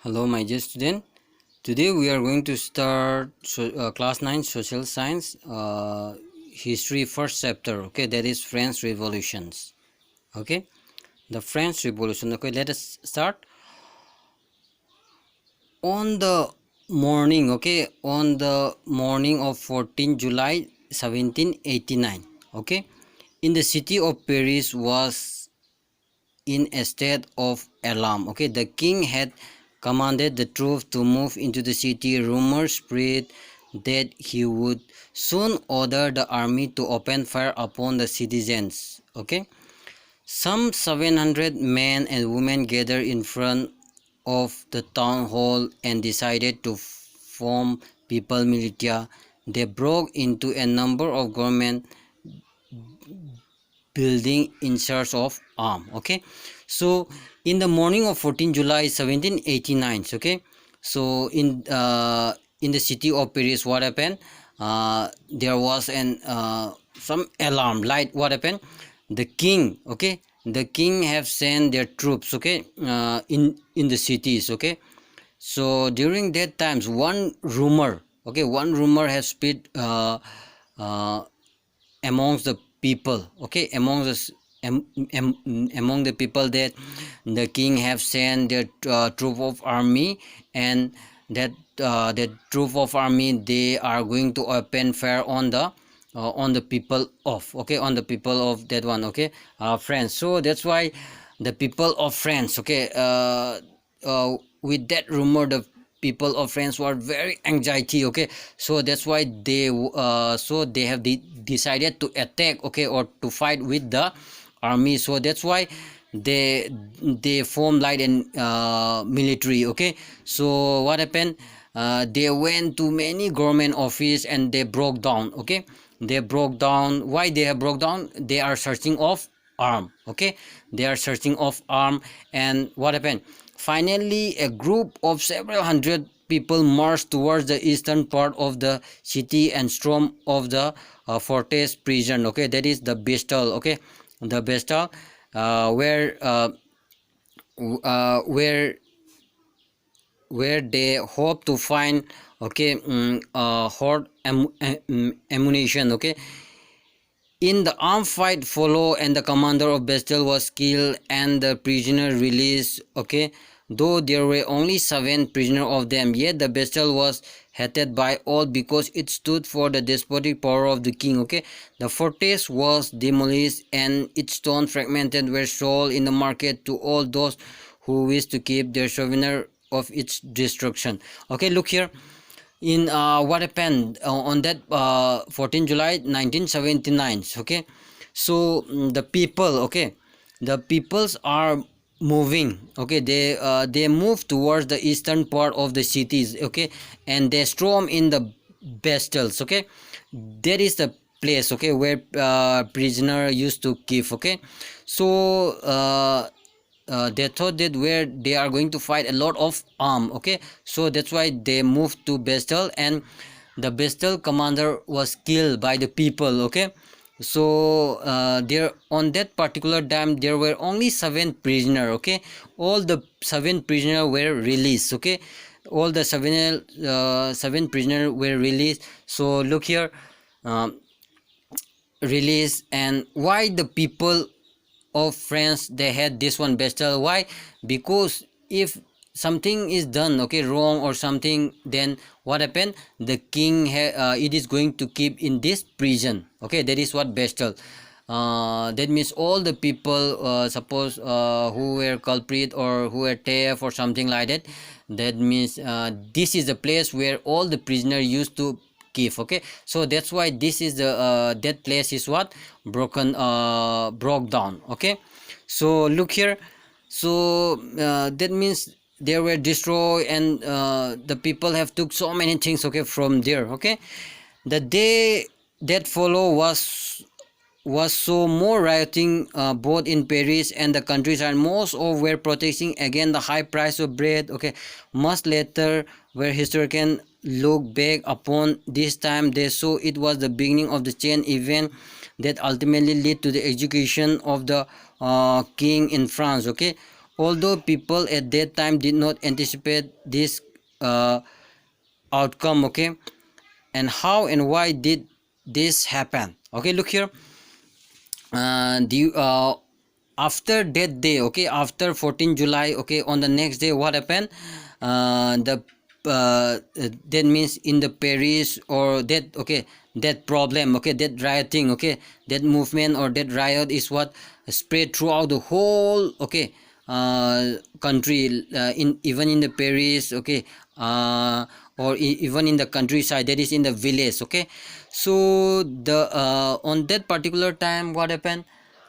Hello, my dear student. Today we are going to start class 9 social science history first chapter. Okay, that is French revolutions. Okay, the French Revolution. Okay, let us start. On the morning, okay, on the morning of 14 July 1789. Okay, in the city of Paris was in a state of alarm. Okay, the king had commanded the troops to move into the city. Rumors spread that he would soon order the army to open fire upon the citizens. Okay, some 700 men and women gathered in front of the town hall and decided to form people militia. They broke into a number of government building in search of arm. Okay, so in the morning of 14 July 1789, okay, so in the city of Paris, what happened, there was an some alarm light. What happened, the king, okay, the king have sent their troops, okay, in the cities. Okay, so during that times one rumor, okay, one rumor has spread amongst the people, okay, among the people, that the king have sent their troop of army, and that troop of army, they are going to open fire on the people of, okay, on the people of that one, okay, France. So that's why the people of France, okay, with that rumor, the people of France were very anxiety. Okay, so that's why they have decided to attack, okay, or to fight with the army. So that's why they form like an military. Okay, so what happened, they went to many government office and they broke down. Okay, they broke down. Why they have broke down? They are searching of arm. Okay, they are searching of arm. And what happened, finally a group of several hundred people marched towards the eastern part of the city and stormed of the fortress prison. Okay, that is the Bastille. Okay, the Bastille, where where they hope to find, okay, hot ammunition. Okay, in the armed fight follow, and the commander of Bastille was killed and the prisoner released. Okay, though there were only 7 prisoners of them, yet the Bastille was hated by all because it stood for the despotic power of the king. Okay, the fortress was demolished and its stone fragmented were sold in the market to all those who wished to keep their souvenir of its destruction. Okay, look here. In what happened on that 14 July 1979. Okay, so the people, okay, the peoples are moving. Okay, they move towards the eastern part of the cities. Okay, and they storm in the Bastilles. Okay, that is the place, okay, where prisoner used to keep. Okay, so they thought that where they are going to fight a lot of arm. Okay, so that's why they moved to Bastille, and the Bastille commander was killed by the people. Okay, so there on that particular time there were only 7 prisoners. Okay, all the 7 prisoners were released. Okay, all the 7 prisoners were released. So look here, um, released. And why the people of France, they had this one Bastille? Why? Because if something is done, okay, wrong or something, then what happened, the king it is going to keep in this prison. Okay, that is what Bastille. That means all the people, suppose who were culprit or who were theft or something like that, that means this is the place where all the prisoner used to keep. Okay, so that's why this is the that place is what broke down. Okay, so look here. So that means they were destroyed, and the people have took so many things, okay, from there. Okay, the day that follow was so more rioting, both in Paris and the countryside. Most of were protesting against the high price of bread. Okay, much later, where historians look back upon this time, they saw it was the beginning of the chain event that ultimately led to the execution of the king in France. Okay, although people at that time did not anticipate this outcome. Okay, and how and why did this happen? Okay, look here. After that day, okay, after 14 July, okay, on the next day, what happened? The that means in the Paris, or that, okay, that problem, okay, that rioting, okay, that movement or that riot is what spread throughout the whole, okay, country, in even in the Paris, okay, or even in the countryside, that is in the village. Okay, so the on that particular time, what happened?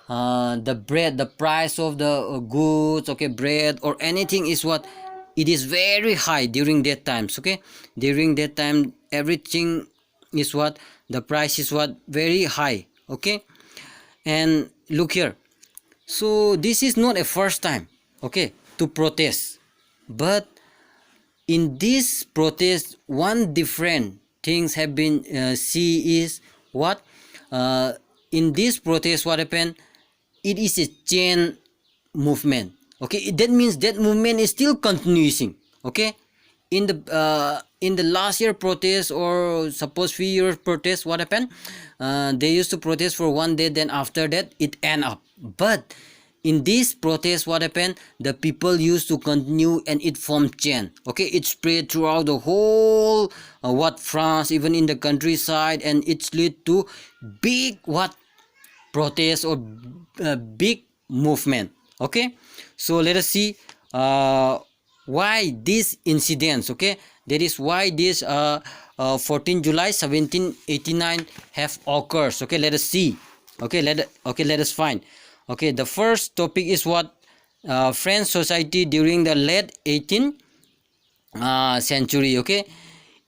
The bread, the price of the goods, okay, bread or anything is what, it is very high during that times. Okay, during that time everything is what, the price is what, very high. Okay, and look here, so this is not a first time, okay, to protest, but in this protest one different things have been see is what, in this protest what happened, it is a chain movement. Okay, that means that movement is still continuing. Okay, in the last year protest, or suppose few years protest, what happened, they used to protest for one day, then after that it end up. But in this protest, what happened, the people used to continue, and it formed chain. Okay, it spread throughout the whole what, France, even in the countryside, and it's lead to big what, protest, or big movement. Okay, so let us see why these incidents, okay, that is why this 14 July 1789 have occurs. Okay, let us see. Okay, let us find. Okay, the first topic is what, French society during the late 18th century. Okay,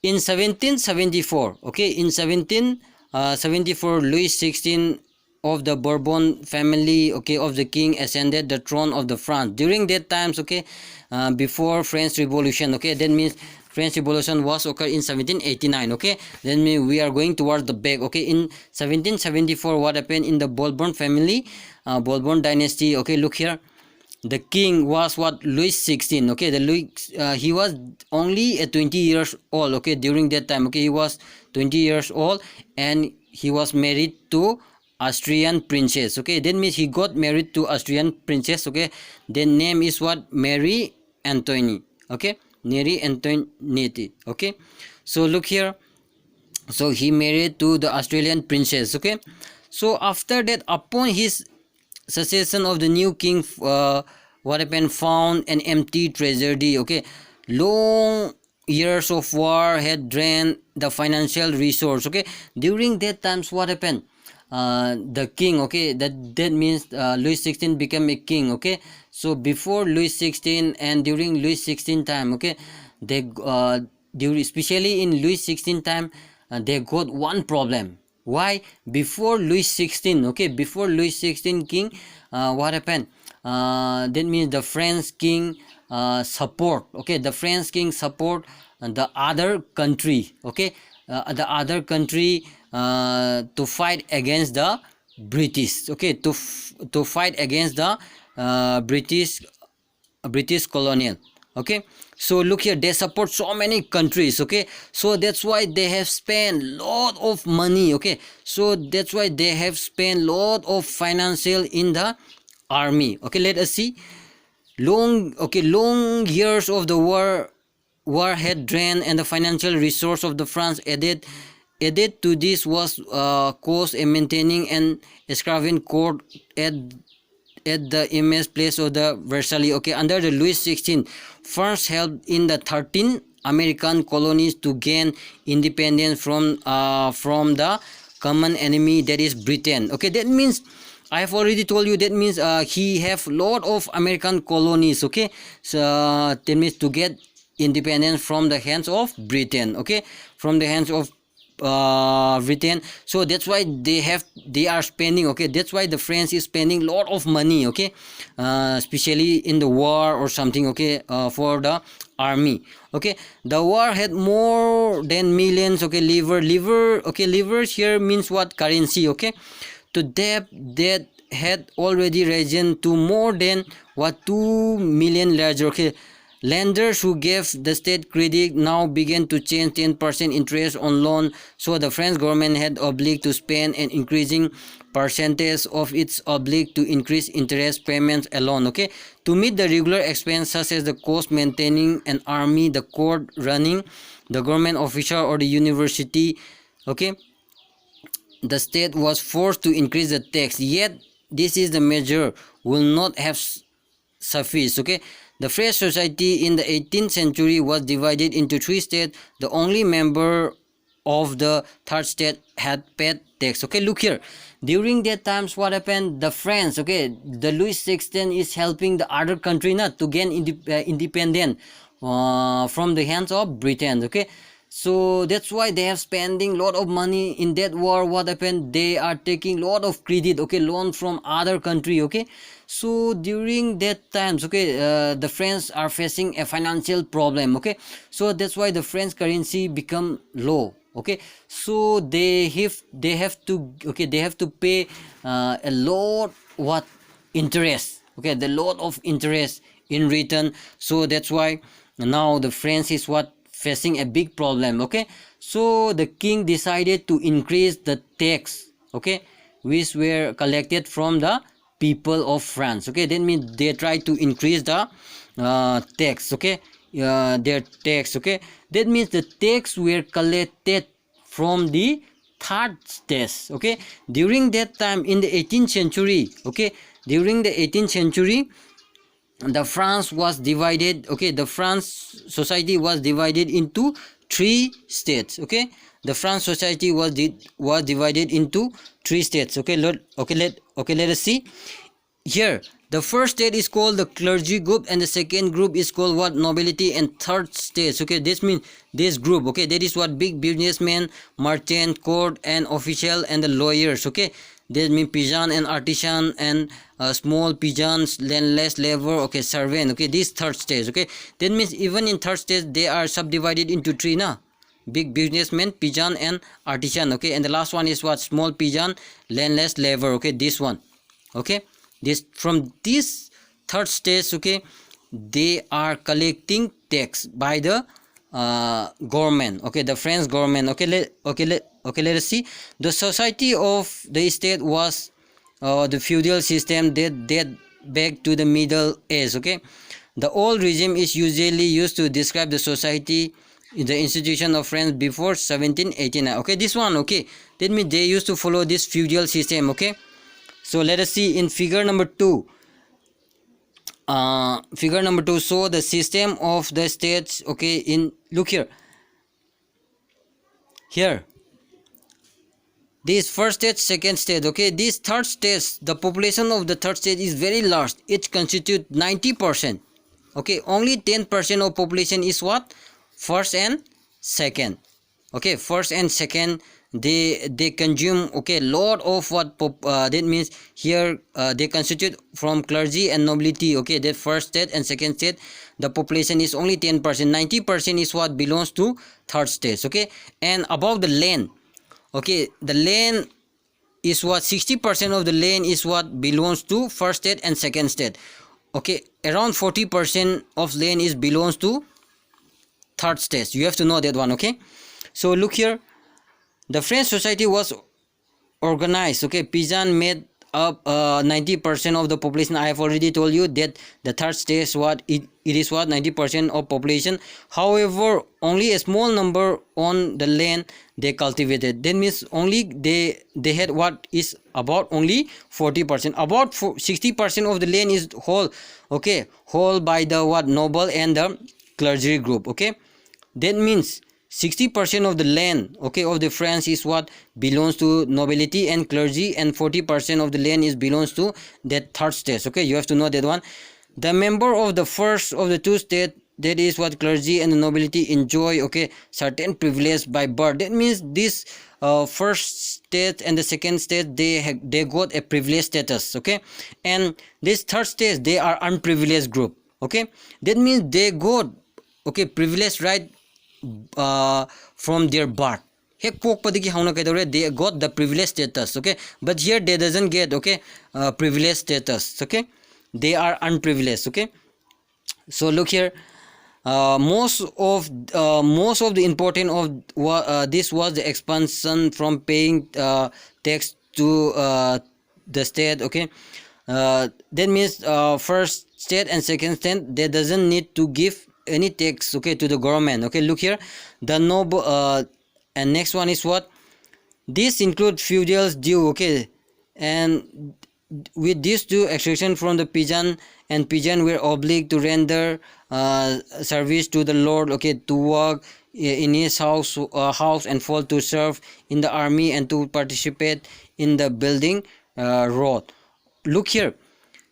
in 1774, okay, in 1774, Louis XVI of the Bourbon family, okay, of the king ascended the throne of the France during that times. Okay, before French Revolution. Okay, that means French Revolution was occurred in 1789. Okay, then we are going towards the back. Okay, in 1774, what happened in the Bourbon family, Bourbon dynasty. Okay, look here, the king was what, Louis XVI. Okay, the Louis, he was only 20 years old. Okay, during that time. Okay, he was 20 years old, and he was married to Austrian princess. Okay, that means he got married to Austrian princess. Okay, their name is what, Mary Antoinette. Okay, Mary Antoinette. Okay, so look here, so he married to the Australian princess. Okay, so after that, upon his succession of the new king, what happened, found an empty treasury. Okay, long years of war had drained the financial resource. Okay, during that times, what happened, the king, okay, that means Louis XVI became a king. Okay, so before Louis XVI and during Louis XVI time, okay, they during, especially in Louis XVI time, they got one problem. Why? Before Louis XVI, okay, before Louis XVI king, what happened, that means the French king support, okay, the French king support the other country. Okay, the other country to fight against the British. Okay, to fight against the British colonial. Okay, so look here, they support so many countries. Okay, so that's why they have spent lot of money. Okay, so that's why they have spent lot of financial in the army. Okay, let us see. Long years of the war had drained, and the financial resource of the France added to this was cost in maintaining an escravine court at the immense place of the Versailles. Okay, under the Louis XVI, France helped in the 13 American colonies to gain independence from the common enemy, that is Britain. Okay, that means I have already told you, that means he have lot of American colonies. Okay, so that means to get independence from the hands of Britain. Okay, from the hands of Britain. So that's why they are spending. Okay, that's why the French is spending lot of money. Okay, especially in the war or something. Okay, for the army. Okay, the war had more than millions. Okay, livers here means what, currency. Okay, to that had already risen to more than what 2 million larger. Okay, lenders who gave the state credit now began to change 10% interest on loan, so the French government had obliged to spend an increasing percentage of its obliged to increase interest payments alone. Okay, to meet the regular expense such as the cost maintaining an army, the court running, the government official or the university. Okay, the state was forced to increase the tax, yet this is the measure will not have sufficed. Okay, the French society in the 18th century was divided into three states. The only member of the third state had paid tax. Okay, look here, during that times what happened, the France, okay, the Louis XVI is helping the other country not to gain independent from the hands of Britain. Okay, so that's why they have spending lot of money in that war. What happened, they are taking lot of credit, okay, loan from other country. Okay, so during that times, okay, the French are facing a financial problem. Okay, so that's why the French currency become low. Okay, so they have to, okay, they have to pay a lot what interest, okay, the lot of interest in return. So that's why now the French is what facing a big problem. Okay, so the king decided to increase the tax, okay, which were collected from the people of France. Okay, that means they try to increase the tax. Okay, their tax. Okay, that means the tax were collected from the third states. Okay, during that time in the 18th century, okay, during the 18th century, the France was divided. Okay, the France society was divided into three states. Okay, the France society was divided into three states. Okay, let us see here. The first state is called the clergy group, and the second group is called what, nobility, and third states. Okay, this means this group, okay, that is what big businessmen, merchant, court and official, and the lawyers. Okay, that means peasant and artisan, and small peasants, landless, labor, okay, servant. Okay, these third states. Okay, that means even in third states they are subdivided into three now: big businessmen, peasant and artisan. Okay, and the last one is what, small peasant, landless, labor. Okay, this one. Okay, this from this third states. Okay, they are collecting tax by the government. Okay, the French government. Okay, let us see. The society of the state was the feudal system that date back to the Middle Age. Okay, the old regime is usually used to describe the society in the institution of France before 1789. Okay, this one. Okay, that means they used to follow this feudal system. Okay, so let us see in figure number 2. Figure number 2 show the system of the states. Okay, in look here, this first state, second state. Okay, these third states, the population of the third state is very large. It constitute 90%. Okay, only 10% of population is what, first and second. Okay, first and second, they consume, okay, lot of what that means here they constitute from clergy and nobility. Okay, the first state and second state, the population is only 10%. 90% is what belongs to third states. Okay, and above the land, okay, the land is what, 60% of the land is what belongs to first state and second state. Okay, around 40% of land is belongs to third states. You have to know that one. Okay, so look here, the French society was organized. Okay, peasant made up 90% of the population. I have already told you that the third state, what it is what, 90% of population. However, only a small number on the land they cultivated. That means only they had what is about only 40%. About 60% of the land is whole. Okay, whole by the what, noble and the clergy group. Okay, that means 60% of the land, okay, of the France is what belongs to nobility and clergy, and 40% of the land is belongs to that third state. Okay, you have to know that one. The member of the first of the two states, that is what clergy and the nobility, enjoy, okay, certain privilege by birth. That means this first state and the second state, they got a privileged status. Okay, and this third state, they are unprivileged group. Okay, that means they got, okay, privileged right from their birth. hek pokpadagi hauna kaidore they got the privileged status, okay, but here they doesn't get, okay, privileged status, okay, they are unprivileged, okay. So look here, most of the important of this was the expansion from paying tax to the state, okay. That means first state and second state, they doesn't need to give any tax, okay, to the government, okay. Look here, the noble and next one is what, this include feudals due, okay, and with these two extraction from the peasant, and peasant were obliged to render service to the lord, okay, to work in his house and fall to serve in the army and to participate in the building road. Look here,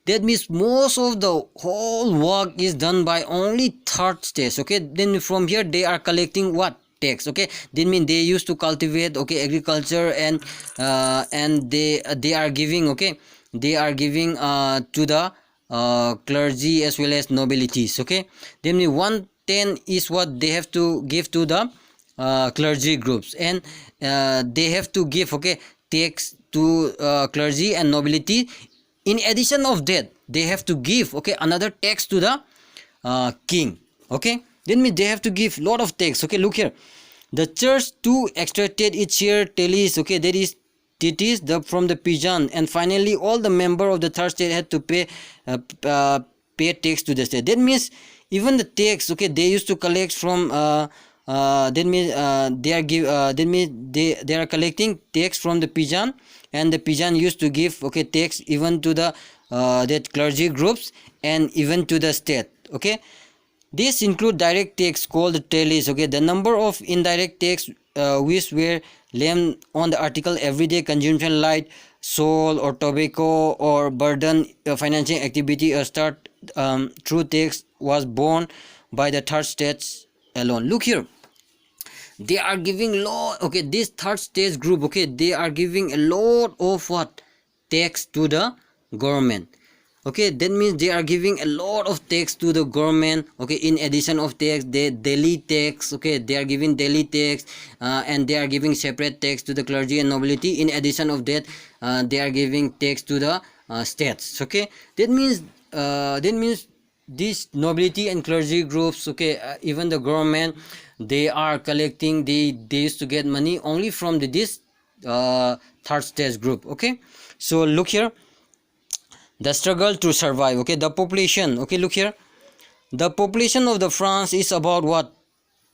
that means most of the whole work is done by only third stage, okay. Then from here they are collecting what, tax, okay. That means they used to cultivate, okay, agriculture, and they are giving, okay, they are giving to the clergy as well as nobilities, okay. Then 1/10 is what they have to give to the clergy groups, and they have to give, okay, tax to clergy and nobility. In addition of that, they have to give, okay, another tax to the king, okay. That means they have to give lot of tax, okay. Look here, the church too extracted its share tallies, okay, that is tities from the peasant, and finally all the member of the third state had to pay tax to the state. That means even the tax, okay, they used to collect from that means they are give that means they are collecting tax from the peasant, and the peasant used to give, okay, tax even to the that clergy groups and even to the state, okay. This include direct tax called the tallies, okay. The number of indirect tax which were levied on the article everyday consumption like salt or tobacco or burden financing activity or start through tax was borne by the third states alone. Look here, they are giving lot, okay, this third stage group, okay, they are giving a lot of what, tax to the government, okay. That means they are giving a lot of tax to the government, okay. In addition of tax, they daily tax, okay, they are giving daily tax, and they are giving separate tax to the clergy and nobility. In addition of that, they are giving tax to the states, okay. That means these nobility and clergy groups, okay, even the government, they are collecting, they used to get money only from this third stage group, okay. So look here, the struggle to survive, okay. The population, okay, look here, the population of the France is about what,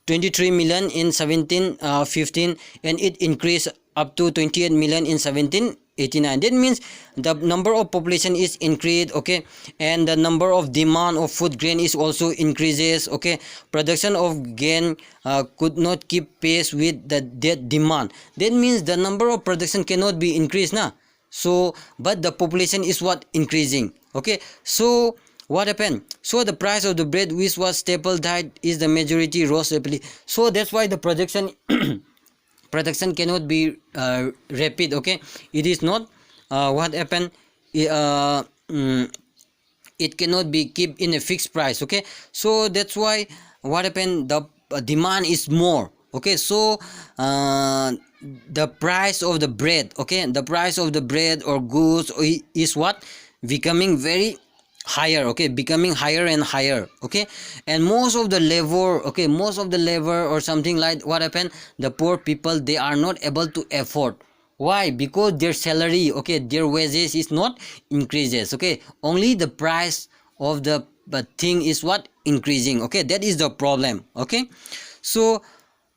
23 million in 1715, and it increased up to 28 million in 1789. That means the number of population is increased, okay, and the number of demand of food grain is also increases, okay. Production of grain could not keep pace with the demand. That means the number of production cannot be increased now. So but the population is what, increasing, okay. So what happened, so the price of the bread, which was staple diet, is the majority rose rapidly. So that's why the production production cannot be rapid, okay. It is not what happened, it cannot be kept in a fixed price, okay. So that's why what happened, the demand is more, okay. So the price of the bread, okay, the price of the bread or goods is what, becoming very higher, okay, becoming higher and higher, okay. And most of the labor, okay, most of the labor or something like what happened, the poor people, they are not able to afford. Why? Because their salary, okay, their wages is not increases, okay. Only the price of the thing is what, increasing, okay. That is the problem, okay. So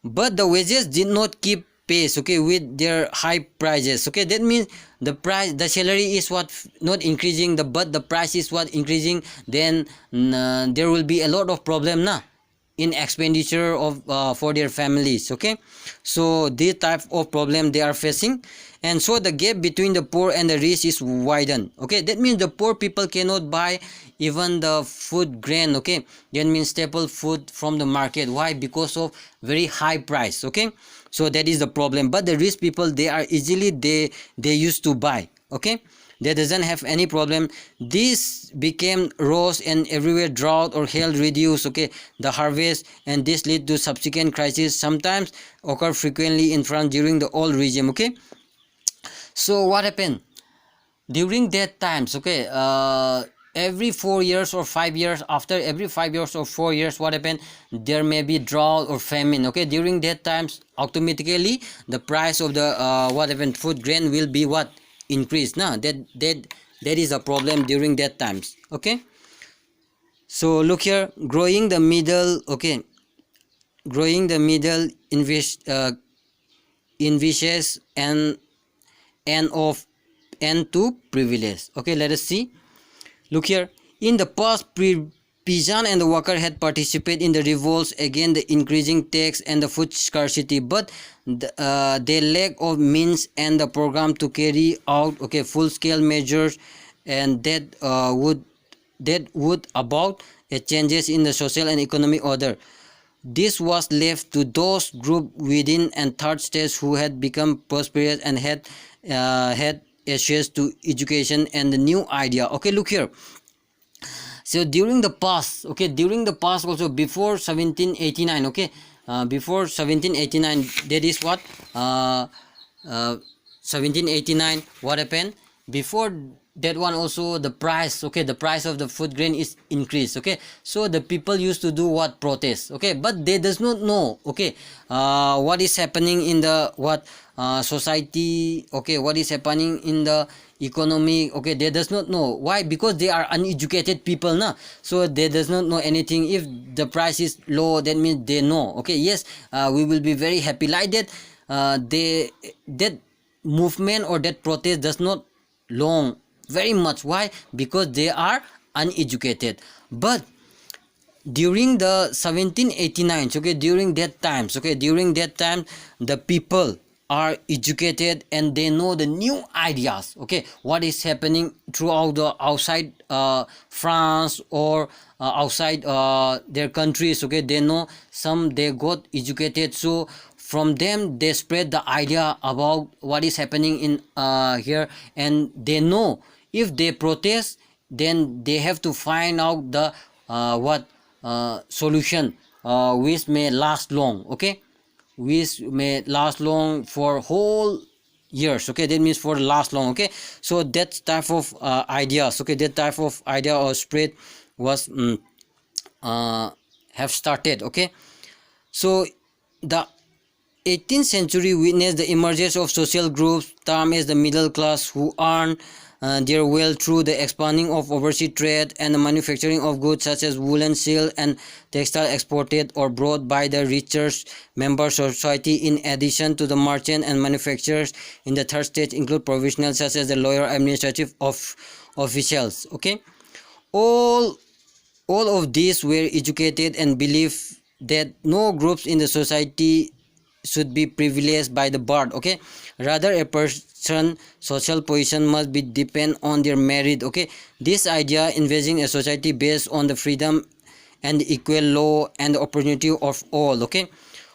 but the wages did not keep pace, okay, with their high prices, okay. That means the price, the salary is what, not increasing, but the price is what, increasing. Then there will be a lot of problem now in expenditure of for their families, okay. So this type of problem they are facing, and so the gap between the poor and the rich is widened, okay. That means the poor people cannot buy even the food grain, okay. That means staple food from the market. Why? Because of very high price, okay. So that is the problem. But the rich people, they are easily they used to buy, okay. they doesn't have any problem. This became rose and everywhere drought or hail reduce, okay, the harvest, and this lead to subsequent crisis sometimes occur frequently in France during the old regime, okay. So what happened during that times, okay, every 4 years or 5 years, after every 5 years or 4 years, what happened, there may be drought or famine, okay. During that times automatically the price of the what happened, food grain will be what, increased now. That is a problem during that times, okay. So look here, growing the middle, okay, growing the middle envisages and of and to privilege, okay. Let us see. Look here, in the past, peasant and the worker had participated in the revolts against the increasing tax and the food scarcity, but the lack of means and the program to carry out, okay, full-scale measures, and that would about changes in the social and economic order. This was left to those groups within and third states who had become prosperous and had access to education and the new idea, okay. Look here, so during the past, okay, during the past also, before 1789, okay, before 1789, that is what, 1789, what happened before that one also, the price, okay, the price of the food grain is increased, okay. So the people used to do what, protest, okay, but they does not know, okay, what is happening in the what, society, okay, what is happening in the economy, okay. They does not know. Why? Because they are uneducated people now, so they does not know anything. If the price is low, that means they know, okay, yes, we will be very happy, like that. That movement or that protest does not long very much. Why? Because they are uneducated. But during the 1789, okay, during that times, okay, during that time, the people are educated and they know the new ideas, okay, what is happening throughout the outside France or outside their countries, okay. They know, some they got educated, so from them they spread the idea about what is happening in here, and they know if they protest, then they have to find out the what solution which may last long, okay, which may last long for whole years, okay. That means for last long, okay. So that type of ideas, okay, that type of idea or spread was have started, okay. So the 18th century witnessed the emergence of social groups termed as the middle class, who earned their wealth through the expanding of overseas trade and the manufacturing of goods such as woolen, silk, and textile exported or brought by the richer members of society. In addition to the merchant and manufacturers in the third stage include professionals such as the lawyer, administrative officials, okay. All of these were educated and believed that no groups in the society should be privileged by the birth, okay. Rather, a person social position must be depend on their merit, okay. This idea, envisioning a society based on the freedom and the equal law and the opportunity of all, okay,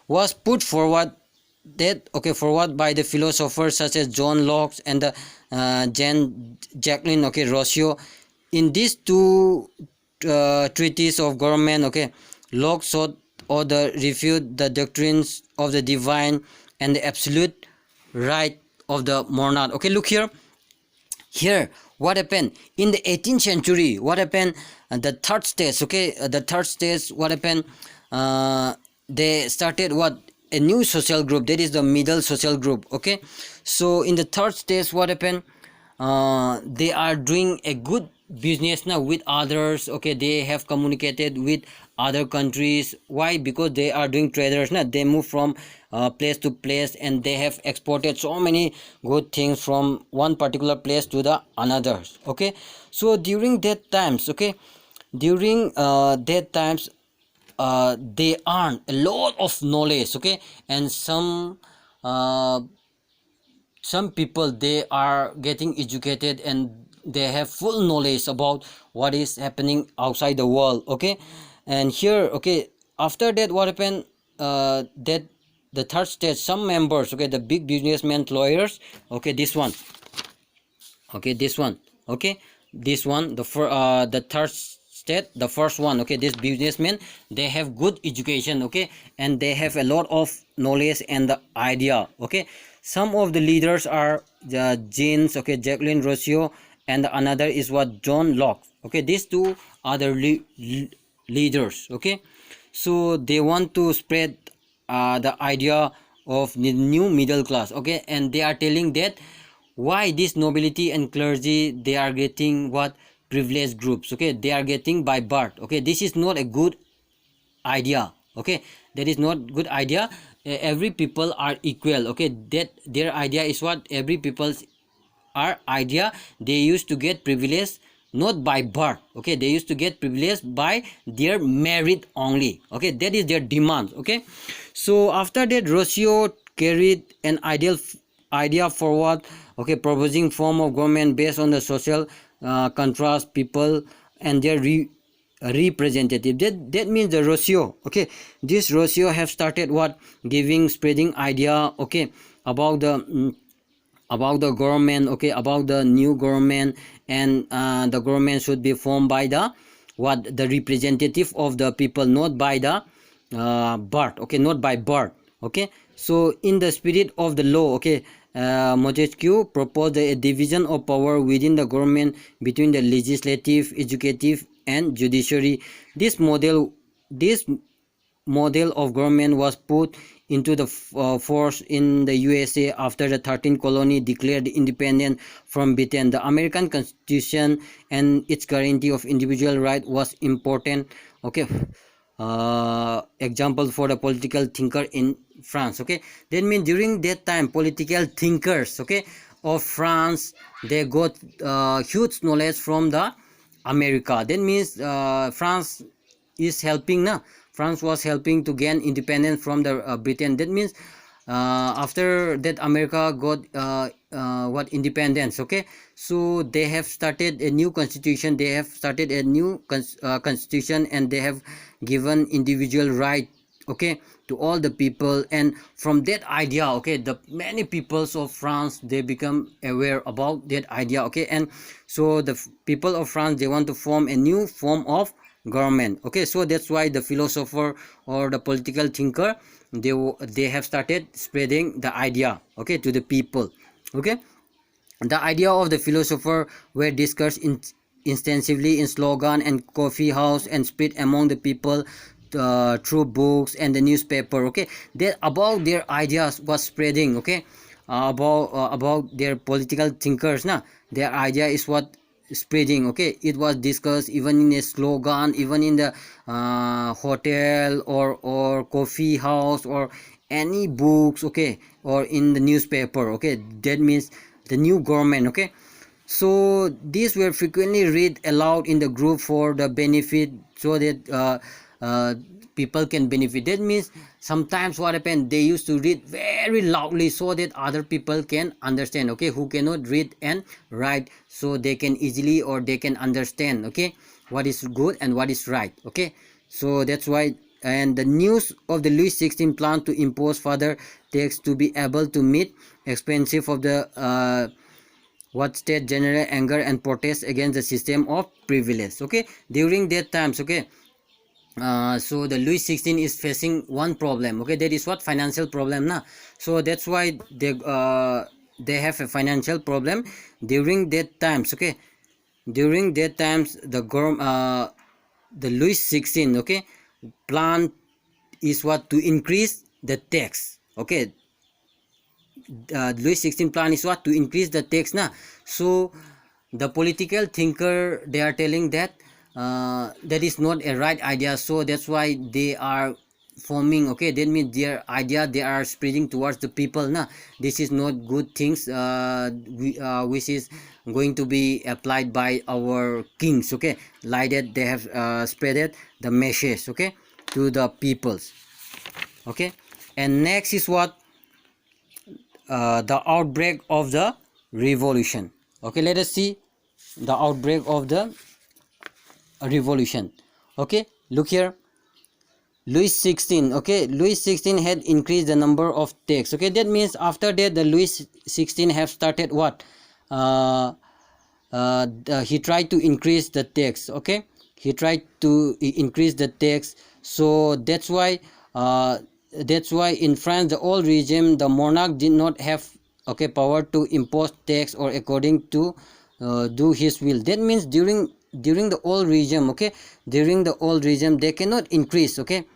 was put forward forward by the philosophers such as John Locke and the Jacqueline, okay, Rousseau. In these two treatises of government, okay, Locke sought or the refute the doctrines of the divine and the absolute right of the monarch, okay. Look here, what happened in the 18th century, what happened, the third stage, okay, the third stage, what happened, they started what, a new social group, that is the middle social group, okay. So in the third stage, what happened, they are doing a good business now with others, okay. They have communicated with other countries. Why? Because they are doing traders now. They move from place to place, and they have exported so many good things from one particular place to the another, okay. So during that times, okay, during that times, they earn a lot of knowledge, okay. And some people, they are getting educated and they have full knowledge about what is happening outside the world, okay. And here, okay, after that, what happened, that the third stage, some members, okay, the big businessmen, lawyers, okay, this one, okay, this one, okay, this one, the third state, the first one, okay, this businessmen, they have good education, okay, and they have a lot of knowledge and the idea, okay. Some of the leaders are James, okay, Jacqueline Rousseau, and another is what, John Locke, okay. These two are the leaders, okay. So they want to spread the idea of the new middle class, okay, and they are telling that why this nobility and clergy, they are getting what, privileged groups, okay, they are getting by birth, okay. This is not a good idea, okay, that is not good idea. Every people are equal, okay, that their idea is what, every people's are idea, they used to get privilege not by birth, okay, they used to get privilege by their merit only, okay, that is their demand, okay. So after that, Rousseau carried an idea forward, okay, proposing form of government based on the social contrast people and their representative. That means the Rousseau, okay, this Rousseau have started what, giving, spreading idea, okay, about the government, okay, about the new government, and the government should be formed by the what, the representative of the people, not by the birth, okay, not by birth, okay. So in the spirit of the law, okay, Montesquieu proposed a division of power within the government between the legislative, executive, and judiciary. This model of government was put into the force in the USA after the 13th colony declared independent from Britain. The American Constitution and its guarantee of individual right was important, okay. Example for the political thinker in France, okay. That means during that time, political thinkers, okay, of France, they got huge knowledge from the America. That means France is helping, na, France was helping to gain independence from the Britain. That means after that, America got what, independence, okay. So they have started a new constitution, they have started a new constitution, and they have given individual right, okay, to all the people. And from that idea, okay, the many peoples of France, they become aware about that idea, okay. And so the people of France, they want to form a new form of government, okay. So that's why the philosopher or the political thinker, they have started spreading the idea, okay, to the people, okay. The idea of the philosopher were discussed extensively in slogan and coffee house and spread among the people through books and the newspaper, okay. That about their ideas was spreading, okay, about their political thinkers, na, their idea is what spreading, okay. It was discussed even in a slogan, even in the hotel or coffee house or any books, okay, or in the newspaper, okay. That means the new government, okay. So these were frequently read aloud in the group for the benefit, so that people can benefit. That means sometimes what happened, they used to read very loudly so that other people can understand, okay, who cannot read and write, so they can easily, or they can understand, okay, what is good and what is right, okay. So that's why. And the news of the Louis XVI plan to impose further tax to be able to meet expensive of the what state general anger and protest against the system of privilege, okay, during that times, okay. So the Louis XVI is facing one problem, okay, that is what, financial problem, na. So that's why they have a financial problem during that times, okay. During that times, the Louis XVI, okay, plan is what, to increase the tax, okay. Louis XVI plan is what, to increase the tax, na. So the political thinker, they are telling that that is not a right idea, so that's why they are forming, okay. That means their idea, they are spreading towards the people, na. This is not good things which is going to be applied by our kings, okay, like that they have spreaded the message, okay, to the peoples, okay. And next is what, the outbreak of the revolution, okay. Let us see the outbreak of the revolution, okay. Look here, Louis XVI, okay. Louis XVI had increased the number of tax, okay. That means after that, the Louis XVI have started what, he tried to increase the tax. Okay, he tried to increase the tax. So that's why in France, the old regime, the monarch did not have, okay, power to impose tax or according to do his will. That means during the old regime, okay, during the old regime they cannot increase, okay,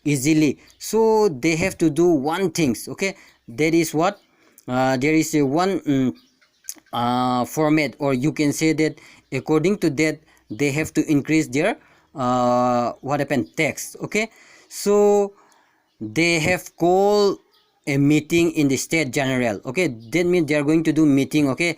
easily. So they have to do one things, okay, that is what, there is a one format, or you can say that according to that they have to increase their what happened, tax. Okay, so they have called a meeting in the state general. Okay, that means they are going to do meeting, okay,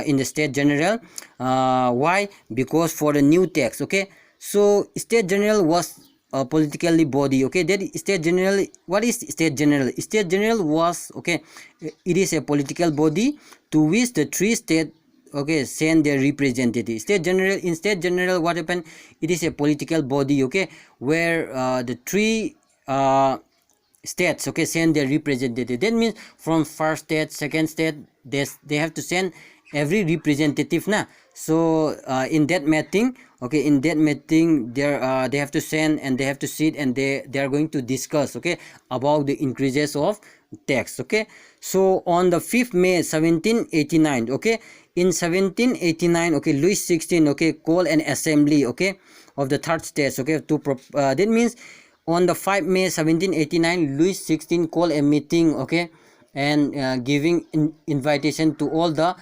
in the state general. Why? Because for the new tax. Okay, so state general was a politically body. Okay, that state general, what is state general? State general was, okay, it is a political body to which the three state, okay, send their representative. State general, in state general, what happened, it is a political body, okay, where the three states, okay, send their representative. That means from first state, second state, they have to send every representative na. So in that meeting, okay, in that meeting they have to send, and they have to sit, and they are going to discuss, okay, about the increases of tax. Okay, so on the 5th May 1789, okay, in 1789, okay, Louis 16, okay, called an assembly, okay, of the third states, okay, to that means on the 5 May 1789, Louis 16 called a meeting, okay, and giving invitation to all the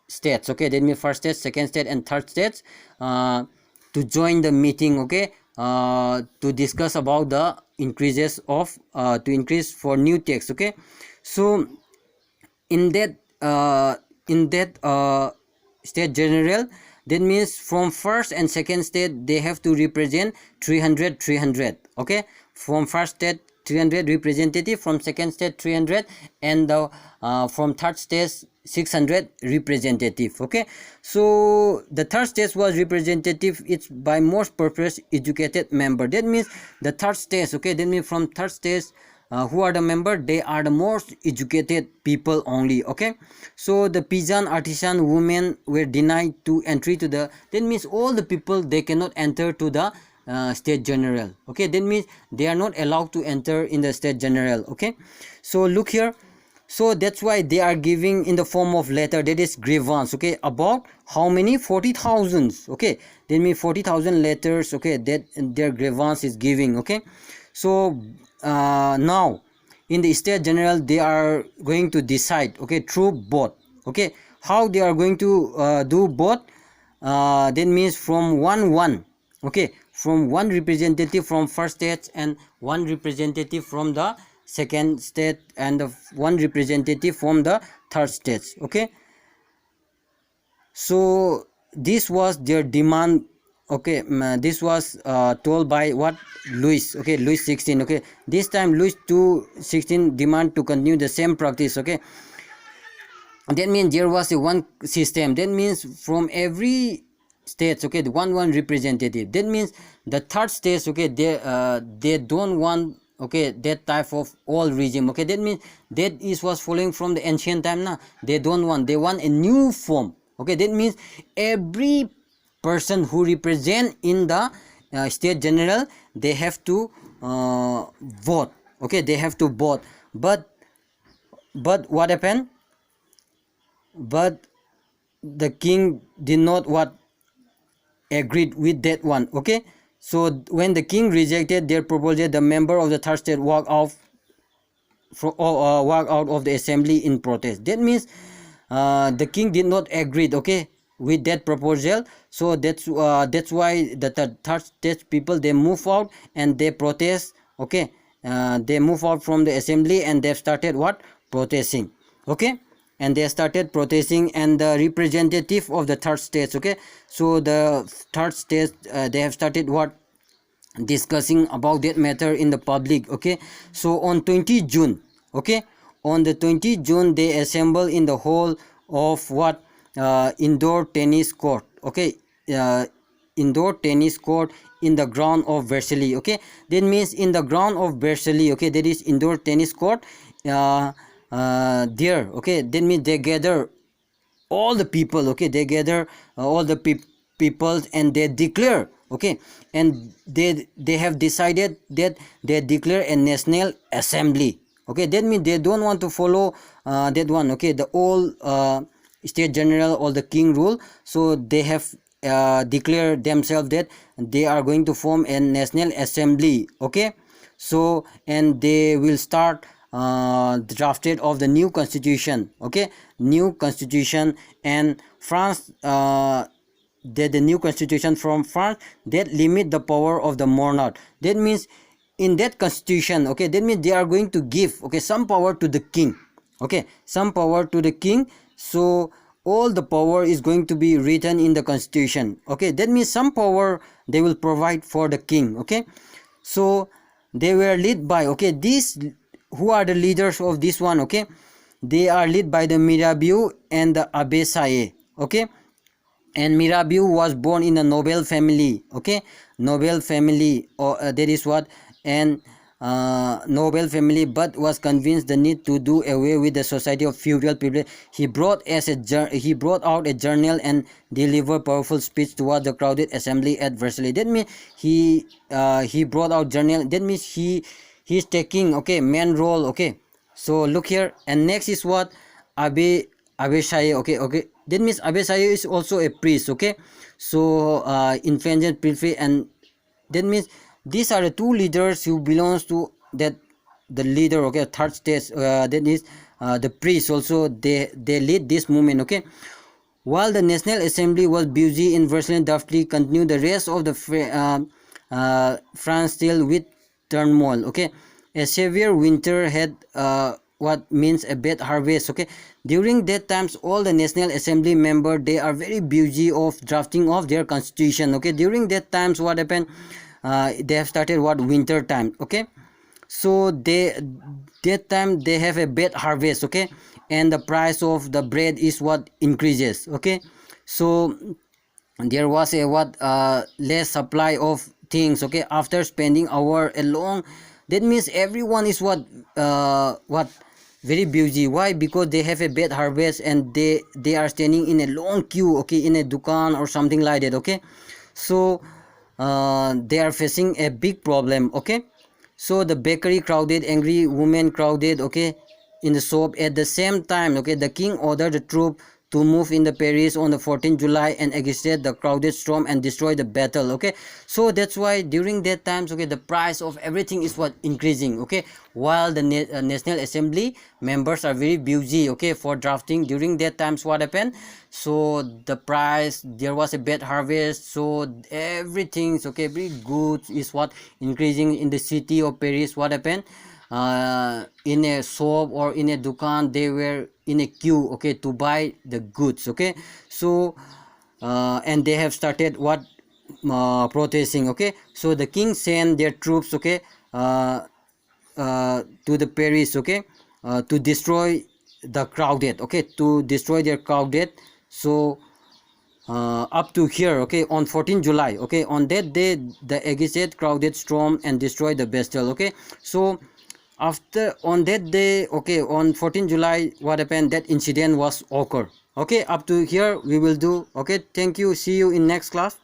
states, okay, that means first state, second state, and third states to join the meeting, okay, to discuss about the increases of to increase for new tax. Okay, so in that state general, that means from first and second state they have to represent 300. Okay, from first state 300 representative, from second state 300, and the from third state 600 representative. Okay, so the third state was representative, it's by most purpose educated member. That means the third state, okay, that means from third state who are the member, they are the most educated people only. Okay, so the peasant, artisan, women were denied to entry to the, that means all the people, they cannot enter to the state general. Okay, that means they are not allowed to enter in the state general. Okay, so look here, so that's why they are giving in the form of letter, that is grievance. Okay, about how many, 40,000. okay, that means 40,000 letters, okay, that their grievance is giving. Okay, so now in the state general they are going to decide, okay, through vote. Okay, how they are going to do vote, that means from one, okay, from one representative from first state, and one representative from the second state, and one representative from the third state. Okay, so this was their demand. Okay, this was told by what, Louis. Okay, Louis 16. Okay, this time Louis 16 demand to continue the same practice. Okay, that means there was a one system, that means from every states, okay, the one representative. That means the third states, okay, they don't want, okay, that type of old regime. Okay, that means that is was following from the ancient time now. They don't want, they want a new form. Okay, that means every person who represent in the state general, they have to vote. Okay, they have to vote, but what happened, but the king did not what agreed with that one. Okay, so when the king rejected their proposal, the member of the third state walked out of the assembly in protest. That means the king did not agree, okay, with that proposal. So that's why the third state people, they move out and they protest. Okay, they move out from the assembly and they started what, protesting. Okay, and they started protesting, and the representative of the third states, okay, so the third states, they have started what, discussing about that matter in the public. Okay, so on 20 June, okay, on the 20 June they assemble in the hall of what, indoor tennis court. Okay, indoor tennis court in the ground of Versailles. Okay, that means in the ground of Versailles, okay, that is indoor tennis court there. Okay, that means they gather all the people, okay, they gather all the people and they declare, okay, and they have decided that they declare a national assembly, okay. That means they don't want to follow that one, okay, the old state general or the king rule. So they have declared themselves that they are going to form a national assembly, okay. So and they will start drafted of the new constitution, okay, new constitution. And France, the new constitution from France, that limit the power of the monarch. That means in that constitution, okay, that means they are going to give, okay, some power to the king, okay, some power to the king. So all the power is going to be written in the constitution, okay. That means some power they will provide for the king, okay. So they were led by, okay, these who are the leaders of this one, okay, they are led by the Mirabeau and the Abbé Salle, okay. And Mirabeau was born in a noble family, okay, noble family, or that is what, and noble family, but was convinced the need to do away with the society of feudal people. He brought out a journal and delivered powerful speech toward the crowded assembly at Versailles. That means he brought out journal. That means he's taking, okay, main role, okay. So look here, and next is what, Abbé Salle, okay. That means Abbé Salle is also a priest, okay. So influential prefect, and that means these are the two leaders who belongs to that, the leader, okay, third stage, that is the priest also, they lead this movement, okay. While the National Assembly was busy in Versailles deftly continued, the rest of the France still with turmoil, okay. A severe winter had what means a bad harvest, okay. During that times, all the National Assembly members, they are very busy of drafting of their constitution, okay. During that times, what happened, they have started what, winter time, okay. So that time they have a bad harvest, okay, and the price of the bread is what increases, okay. So there was a what less supply of things, okay, after spending hour along. That means everyone is what very busy. Why? Because they have a bad harvest and they are standing in a long queue, okay, in a dukan or something like that, okay. So they are facing a big problem, okay. So the bakery crowded, angry women crowded, okay, in the shop. At the same time, okay, the king ordered the troop to move in the Paris on the 14th July and exit the crowded storm and destroy the battle, okay. So that's why during that times, okay, the price of everything is what increasing, okay, while the National Assembly members are very busy, okay, for drafting. During that times, what happened, so the price, there was a bad harvest, so everything's, okay, very good is what increasing in the city of Paris. What happened, in a shop or in a dukan, they were in a queue, okay, to buy the goods, okay. So and they have started what, protesting, okay. So the king sent their troops, okay, to the Paris, okay, to destroy the crowded, okay, to destroy their crowded. So up to here, okay, on 14th July, okay, on that day the exit crowded storm and destroy the Bastille, okay. So after on that day, okay, on 14th July, what happened, that incident was occur, okay. Up to here we will do, okay. Thank you, see you in next class.